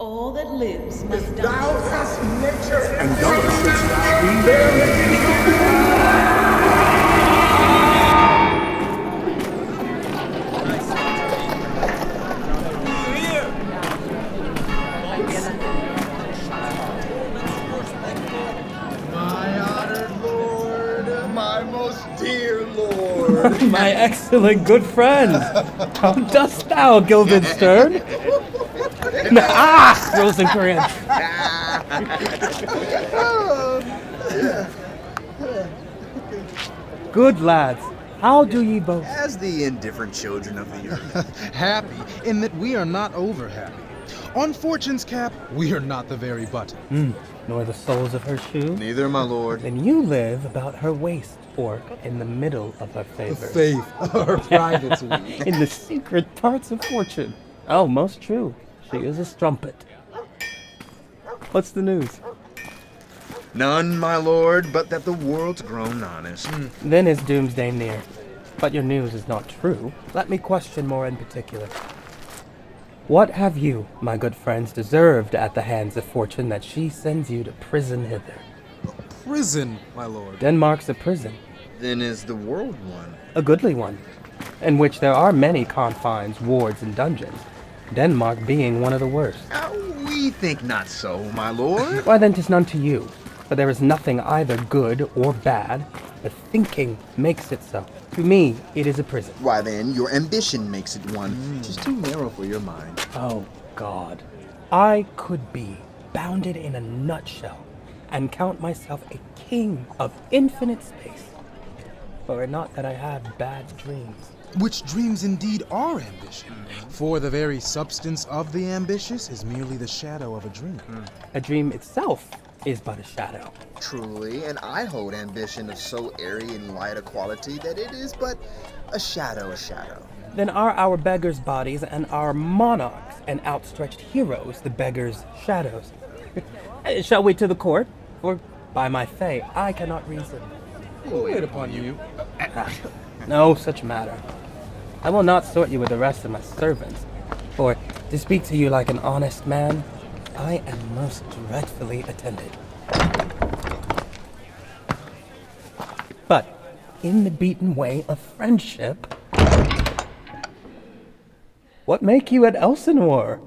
All that lives must die. Thou hast nature And don't shouldst thou be My excellent good friend, how dost thou, Guildenstern? Rosencrantz! Good lads, how do ye both? As the indifferent children of the earth. Happy in that we are not over happy. On Fortune's cap, we are not the very button. Nor the soles of her shoe? Neither, my lord. Then you live about her waist, or in the middle of her favor. Faith, her private suite. In the secret parts of Fortune. Oh, most true. She is a strumpet. What's the news? None, my lord, but that the world's grown honest. Then is doomsday near. But your news is not true. Let me question more in particular. What have you, my good friends, deserved at the hands of Fortune that she sends you to prison hither? Prison, my lord. Denmark's a prison. Then is the world one. A goodly one, in which there are many confines, wards, and dungeons, Denmark being one of the worst. We think not so, my lord. Why then 'tis none to you, for there is nothing either good or bad, but thinking makes it so. To me, it is a prison. Why then, your ambition makes it one. Just too narrow for your mind. Oh, God. I could be bounded in a nutshell and count myself a king of infinite space, were it not that I have bad dreams. Which dreams indeed are ambition. For the very substance of the ambitious is merely the shadow of a dream. A dream itself is but a shadow. Truly, and I hold ambition of so airy and light a quality that it is but a shadow. Then are our beggars' bodies and our monarchs and outstretched heroes the beggars' shadows. Shall we to the court? For by my fay, I cannot reason. We'll wait upon you. No such matter. I will not sort you with the rest of my servants, for to speak to you like an honest man, I am most dreadfully attended. But in the beaten way of friendship, what make you at Elsinore?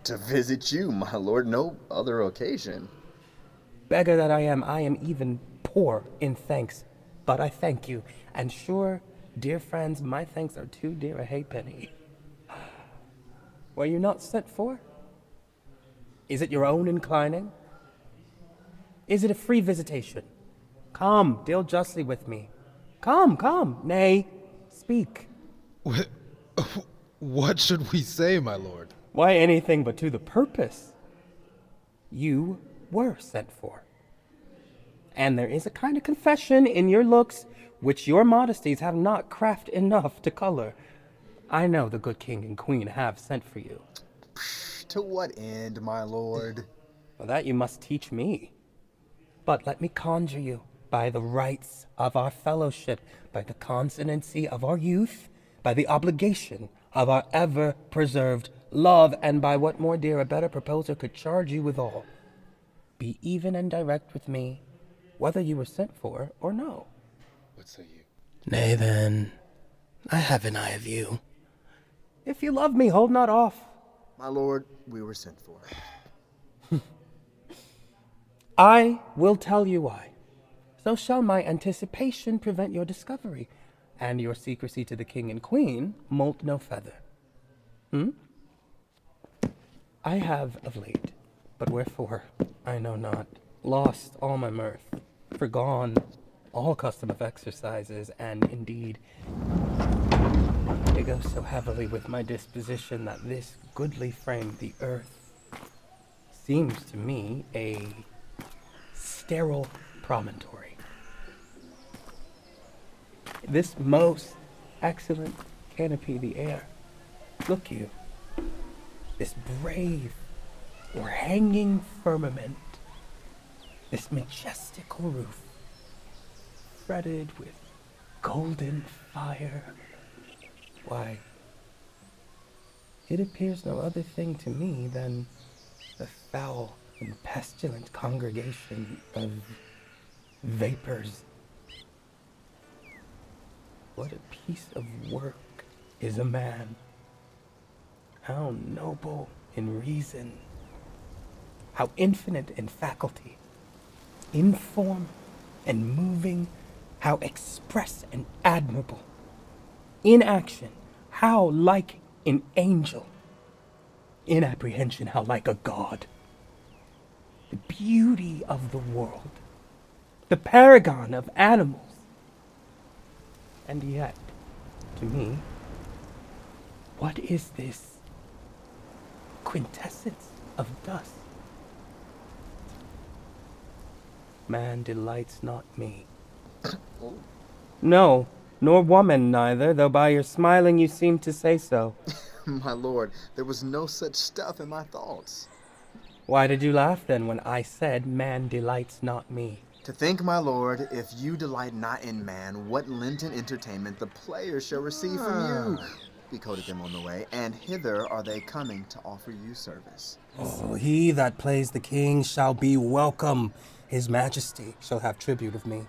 To visit you, my lord, no other occasion. Beggar that I am even poor in thanks, but I thank you, and sure, dear friends, my thanks are too dear a halfpenny. Were you not sent for? Is it your own inclining? Is it a free visitation? Come, deal justly with me. Come, nay, speak. What should we say, my lord? Why, anything but to the purpose. You were sent for. And there is a kind of confession in your looks which your modesties have not craft enough to color. I know the good king and queen have sent for you. To what end, my lord? Well, that you must teach me. But let me conjure you, by the rights of our fellowship, by the consonancy of our youth, by the obligation of our ever-preserved love, and by what more dear a better proposer could charge you withal, be even and direct with me, whether you were sent for or no. What say you? Nay then, I have an eye of you. If you love me, hold not off. My lord, we were sent for. I will tell you why. So shall my anticipation prevent your discovery, and your secrecy to the king and queen moult no feather. I have of late, but wherefore, I know not, lost all my mirth, forgone all custom of exercises, and indeed, it goes so heavily with my disposition that this goodly frame, the earth, seems to me a sterile promontory. This most excellent canopy, the air, look you, this brave or hanging firmament, this majestical roof, fretted with golden fire. Why, it appears no other thing to me than the foul and pestilent congregation of vapors. What a piece of work is a man. How noble in reason, how infinite in faculty, in form and moving, how express and admirable. In action, how like an angel. In apprehension, how like a god. The beauty of the world, the paragon of animals. And yet, to me, what is this quintessence of dust? Man delights not me. No, nor woman neither, though by your smiling you seem to say so. My lord, there was no such stuff in my thoughts. Why did you laugh then when I said man delights not me? To think, my lord, if you delight not in man, what Lenten entertainment the players shall receive from you. We coded them on the way, and hither are they coming to offer you service. Oh, he that plays the king shall be welcome. His majesty shall have tribute of me.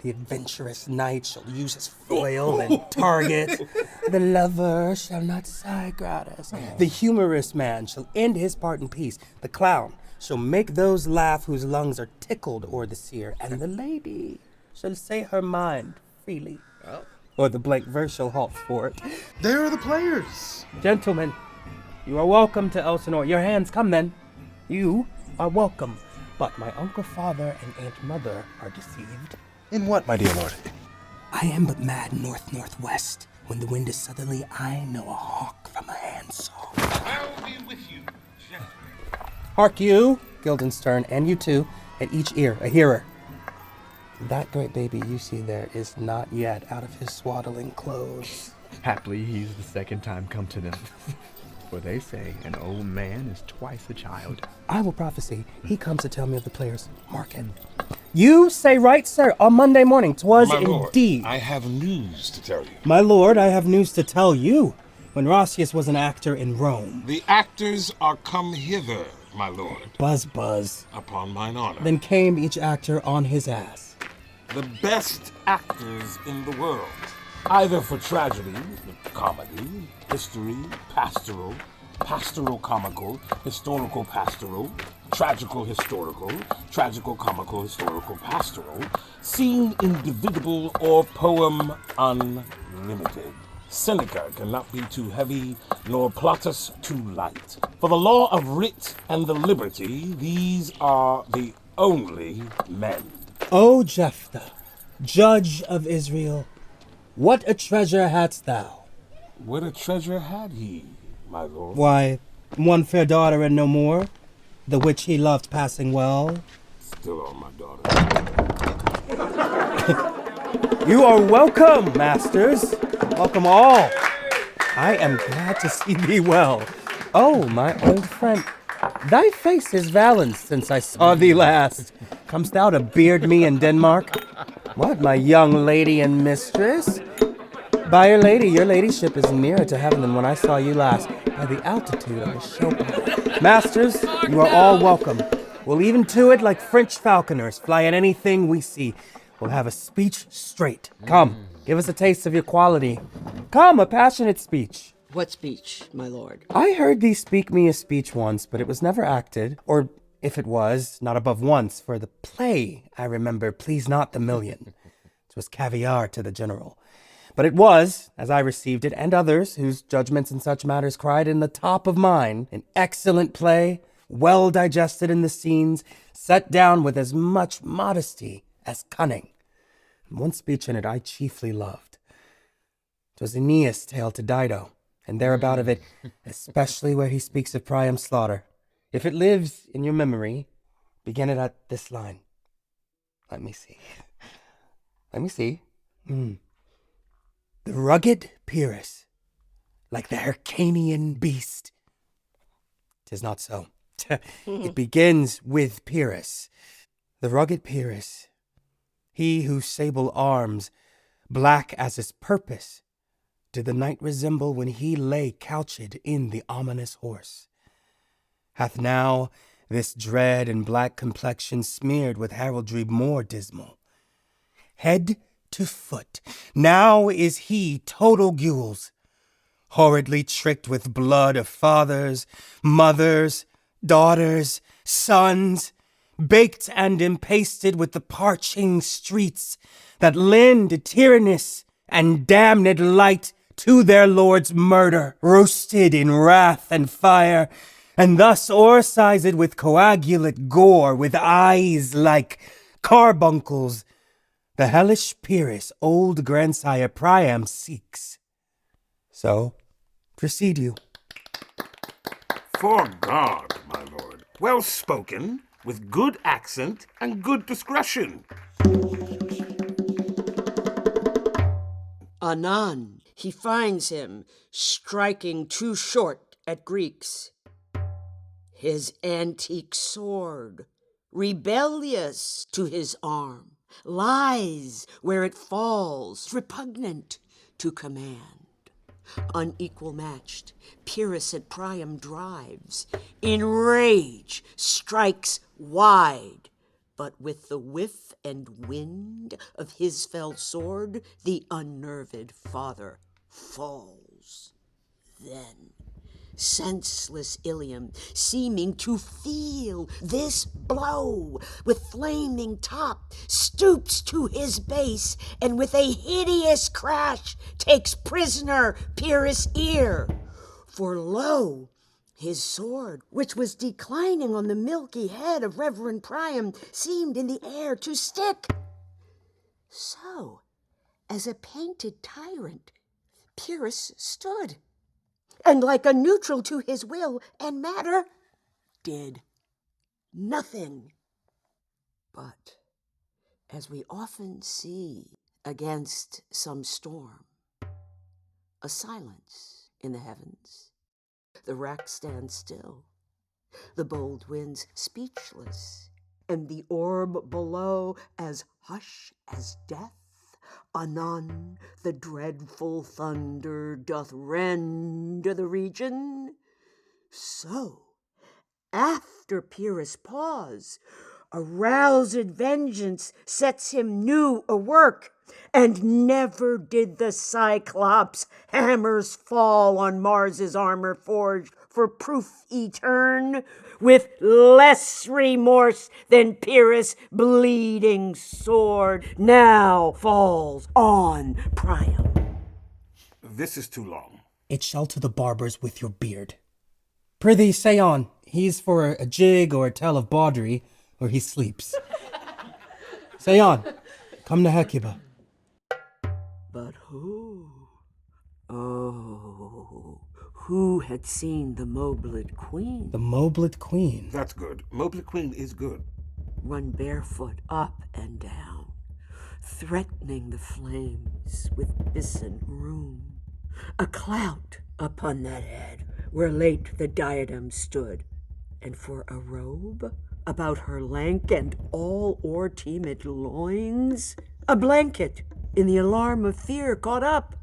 The adventurous knight shall use his foil and target. The lover shall not sigh gratis. The humorous man shall end his part in peace. The clown shall make those laugh whose lungs are tickled o'er the seer. And the lady shall say her mind freely. Or the blank verse shall halt for it. There are the players! Gentlemen, you are welcome to Elsinore. Your hands, come then. You are welcome. But my uncle father and aunt mother are deceived. In what, my dear lord? I am but mad north-northwest. When the wind is southerly, I know a hawk from a handsaw. I'll be with you, gentlemen. Hark you, Guildenstern, and you too, at each ear a hearer. That great baby you see there is not yet out of his swaddling clothes. Haply he's the second time come to them. For they say an old man is twice a child. I will prophesy. He comes to tell me of the players. Mark it. You say right, sir. On Monday morning, 'twas My lord, indeed. I have news to tell you. My lord, I have news to tell you. When Rossius was an actor in Rome. The actors are come hither, my lord. Buzz, buzz. Upon mine honor. Then came each actor on his ass. The best actors in the world. Either for tragedy, comedy, history, pastoral, pastoral comical, historical pastoral, tragical historical, tragical comical historical pastoral, scene indivisible, or poem unlimited. Seneca cannot be too heavy, nor Plautus too light. For the law of writ and the liberty, these are the only men. O Jephthah, judge of Israel, what a treasure hadst thou? What a treasure had he, my lord? Why, one fair daughter and no more, the which he loved passing well. Still on my daughter. You are welcome, masters. Welcome all. I am glad to see thee well. Oh, my old friend, thy face is valanced since I saw thee last. Comest thou to beard me in Denmark? What, my young lady and mistress? By your ladyship is nearer to heaven than when I saw you last, by the altitude of a showboat. Masters, you are all welcome. We'll even to it like French falconers, fly at anything we see. We'll have a speech straight. Come, give us a taste of your quality. Come, a passionate speech. What speech, my lord? I heard thee speak me a speech once, but it was never acted, or if it was, not above once, for the play, I remember, pleased not the million. 'Twas caviar to the general. But it was, as I received it, and others, whose judgments in such matters cried in the top of mine, an excellent play, well digested in the scenes, set down with as much modesty as cunning. And one speech in it I chiefly loved. 'Twas Aeneas' tale to Dido, and thereabout of it, especially where he speaks of Priam's slaughter. If it lives in your memory, begin it at this line. Let me see. The rugged Pyrrhus, like the Hyrcanian beast. 'Tis not so. It begins with Pyrrhus. The rugged Pyrrhus, he whose sable arms, black as his purpose, did the knight resemble when he lay couched in the ominous horse. Hath now this dread and black complexion smeared with heraldry more dismal. Head to foot, now is he total gules, horridly tricked with blood of fathers, mothers, daughters, sons, baked and impasted with the parching streets that lend tyrannous and damned light to their lord's murder, roasted in wrath and fire, and thus o'ersized with coagulate gore, with eyes like carbuncles, the hellish Pyrrhus old grandsire Priam seeks. So, proceed you. For God, my lord. Well spoken, with good accent and good discretion. Anon, he finds him striking too short at Greeks. His antique sword, rebellious to his arm, lies where it falls, repugnant to command. Unequal matched, Pyrrhus at Priam drives, in rage strikes wide, but with the whiff and wind of his fell sword, the unnerved father falls. Then, senseless Ilium, seeming to feel this blow, with flaming top, stoops to his base, and with a hideous crash takes prisoner Pyrrhus' ear. For lo, his sword, which was declining on the milky head of Reverend Priam, seemed in the air to stick. So, as a painted tyrant, Pyrrhus stood, and like a neutral to his will and matter, did nothing. But, as we often see against some storm, a silence in the heavens. The rack stands still, the bold winds speechless, and the orb below as hush as death. Anon the dreadful thunder doth rend the region. So, after Pyrrhus' pause, aroused vengeance sets him new awork, and never did the Cyclops' hammers fall on Mars's armor forged for proof etern, with less remorse than Pyrrhus' bleeding sword now falls on Priam. This is too long. It shall to the barber's with your beard. Prithee, say on. He's for a jig or a tale of bawdry, or he sleeps. Say on. Come to Hecuba. But who? Oh, who had seen the Moblet Queen? The Moblet Queen. That's good. Moblet Queen is good. Run barefoot up and down, threatening the flames with bison rune. A clout upon that head where late the diadem stood, and for a robe about her lank and all o'er-teemed loins, a blanket in the alarm of fear caught up.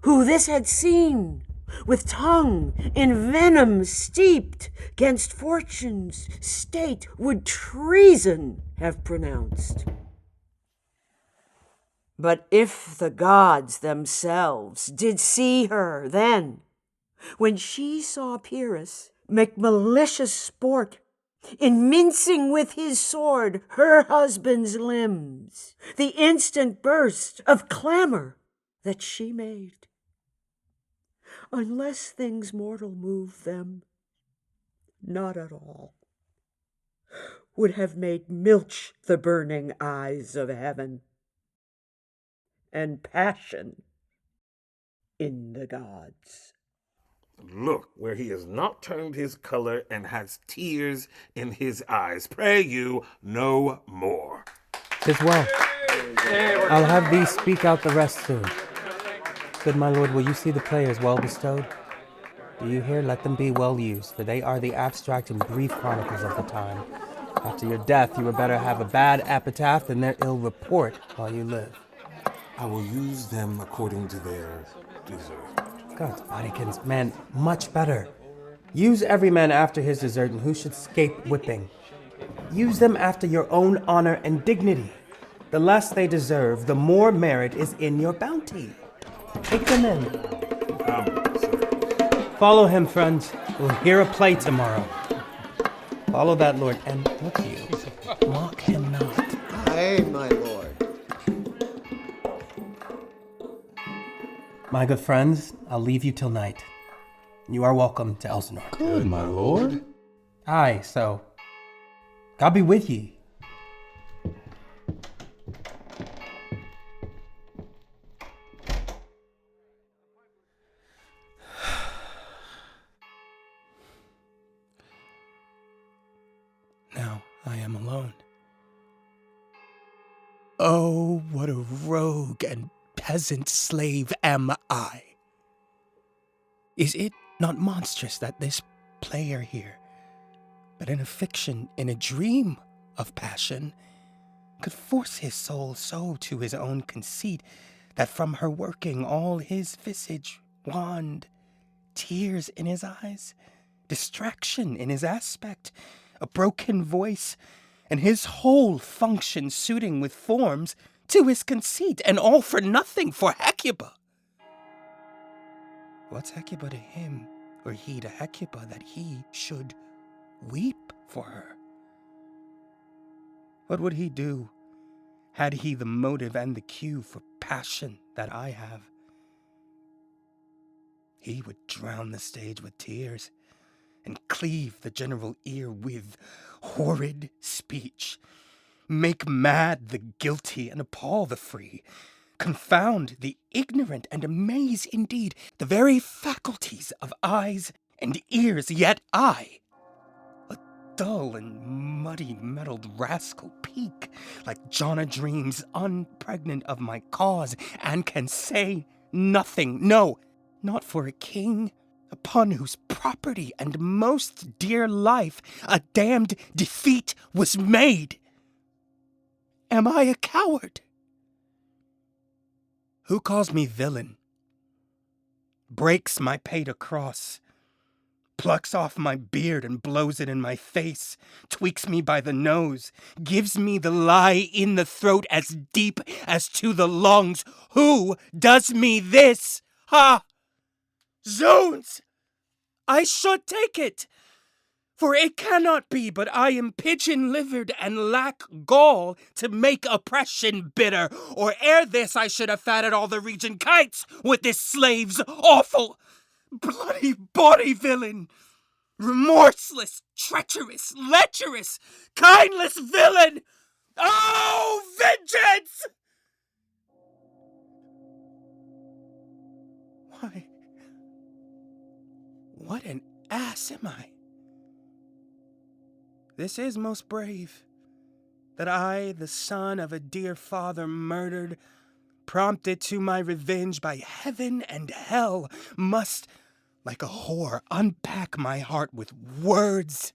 Who this had seen, with tongue in venom steeped, 'gainst fortune's state would treason have pronounced. But if the gods themselves did see her then, when she saw Pyrrhus make malicious sport in mincing with his sword her husband's limbs, the instant burst of clamor that she made, unless things mortal move them, not at all, would have made milch the burning eyes of heaven, and passion in the gods. Look, where he has not turned his color and has tears in his eyes. Pray you no more. 'Tis well. I'll have thee speak out the rest soon. Good my lord, will you see the players well bestowed? Do you hear? Let them be well used, for they are the abstract and brief chronicles of the time. After your death, you had better have a bad epitaph than their ill report while you live. I will use them according to their desert. God's bodykins, man, much better. Use every man after his desert and who should escape whipping. Use them after your own honor and dignity. The less they deserve, the more merit is in your bounty. Take them in. Follow him, friends. We'll hear a play tomorrow. Follow that lord, and look you, mock him not. Aye, my lord. My good friends, I'll leave you till night. You are welcome to Elsinore. Good, my lord. Aye, so God be with ye. Now I am alone. Oh, what a rogue and peasant slave am I. Is it not monstrous that this player here, but in a fiction, in a dream of passion, could force his soul so to his own conceit that from her working all his visage wand, tears in his eyes, distraction in his aspect, a broken voice, and his whole function suiting with forms to his conceit, and all for nothing for Hecuba? What's Hecuba to him, or he to Hecuba, that he should weep for her? What would he do, had he the motive and the cue for passion that I have? He would drown the stage with tears, and cleave the general ear with horrid speech, make mad the guilty and appall the free, confound the ignorant and amaze indeed the very faculties of eyes and ears. Yet I, a dull and muddy meddled rascal, peak like John a Dreams, unpregnant of my cause, and can say nothing, no, not for a king, upon whose property and most dear life a damned defeat was made. Am I a coward? Who calls me villain, breaks my pate across, plucks off my beard and blows it in my face, tweaks me by the nose, gives me the lie in the throat as deep as to the lungs? Who does me this? Ha! Zounds! I should take it, for it cannot be but I am pigeon-livered and lack gall to make oppression bitter, or ere this I should have fatted all the region kites with this slave's awful, bloody body villain, remorseless, treacherous, lecherous, kindless villain! Oh, vengeance! Why, what an ass am I? This is most brave, that I, the son of a dear father murdered, prompted to my revenge by heaven and hell, must, like a whore, unpack my heart with words,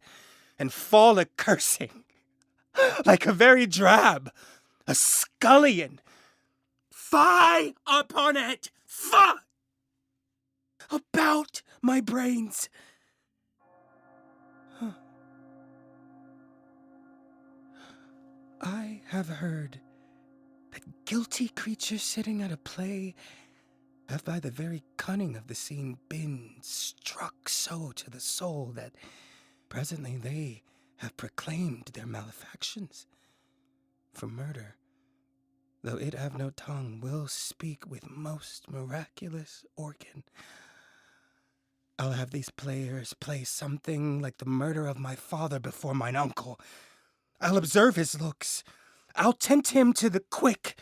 and fall a-cursing, like a very drab, a scullion. Fie upon it! Fie! About my brains! I have heard that guilty creatures sitting at a play have by the very cunning of the scene been struck so to the soul that presently they have proclaimed their malefactions. For murder, though it have no tongue, will speak with most miraculous organ. I'll have these players play something like the murder of my father before mine uncle. I'll observe his looks. I'll tempt him to the quick.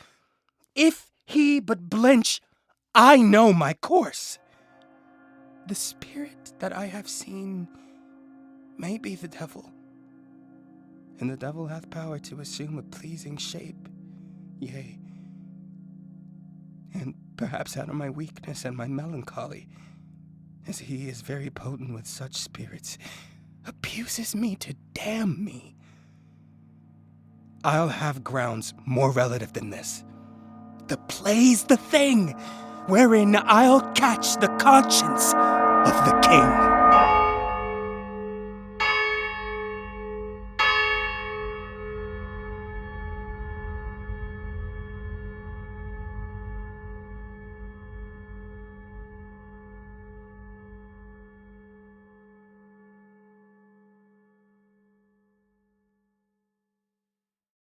If he but blench, I know my course. The spirit that I have seen may be the devil, and the devil hath power to assume a pleasing shape, yea, and perhaps out of my weakness and my melancholy, as he is very potent with such spirits, abuses me to damn me. I'll have grounds more relative than this. the play's the thing, wherein I'll catch the conscience of the king.